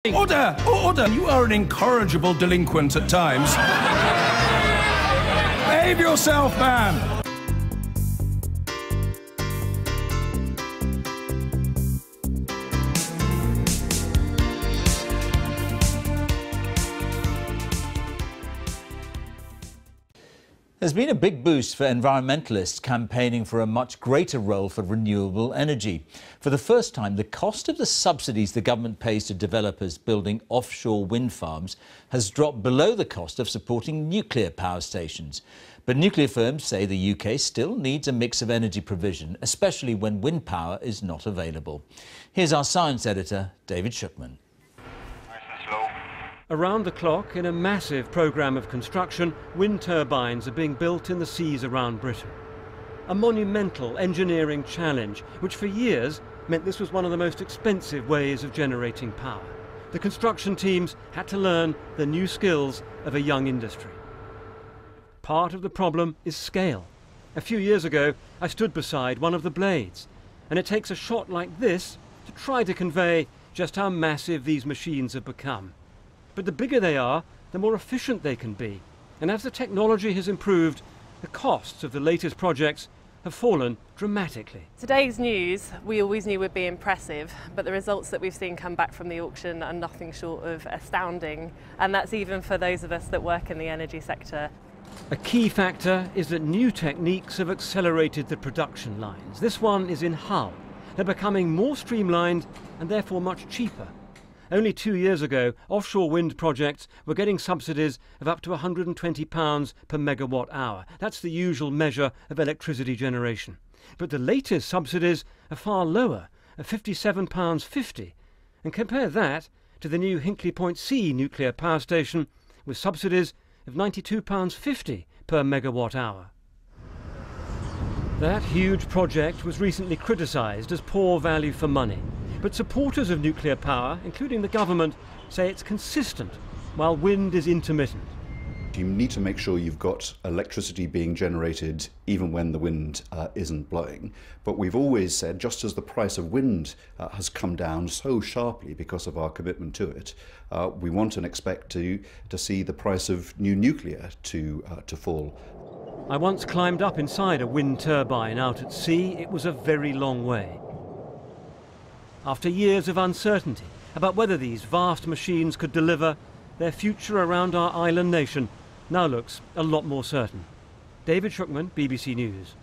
Order! Order! You are an incorrigible delinquent at times. Behave yourself, man! There's been a big boost for environmentalists campaigning for a much greater role for renewable energy. For the first time, the cost of the subsidies the government pays to developers building offshore wind farms has dropped below the cost of supporting nuclear power stations. But nuclear firms say the UK still needs a mix of energy provision, especially when wind power is not available. Here's our science editor, David Shookman. Around the clock, in a massive programme of construction, wind turbines are being built in the seas around Britain. A monumental engineering challenge, which for years meant this was one of the most expensive ways of generating power. The construction teams had to learn the new skills of a young industry. Part of the problem is scale. A few years ago, I stood beside one of the blades, and it takes a shot like this to try to convey just how massive these machines have become. But the bigger they are, the more efficient they can be. And as the technology has improved, the costs of the latest projects have fallen dramatically. Today's news, we always knew would be impressive, but the results that we've seen come back from the auction are nothing short of astounding. And that's even for those of us that work in the energy sector. A key factor is that new techniques have accelerated the production lines. This one is in Hull. They're becoming more streamlined and therefore much cheaper. Only 2 years ago, offshore wind projects were getting subsidies of up to £120 per megawatt hour. That's the usual measure of electricity generation. But the latest subsidies are far lower, at £57.50. And compare that to the new Hinkley Point C nuclear power station with subsidies of £92.50 per megawatt hour. That huge project was recently criticised as poor value for money. But supporters of nuclear power, including the government, say it's consistent, while wind is intermittent. You need to make sure you've got electricity being generated even when the wind isn't blowing. But we've always said, just as the price of wind has come down so sharply because of our commitment to it, we want and expect to see the price of new nuclear to fall. I once climbed up inside a wind turbine out at sea. It was a very long way. After years of uncertainty about whether these vast machines could deliver, their future around our island nation now looks a lot more certain. David Shookman, BBC News.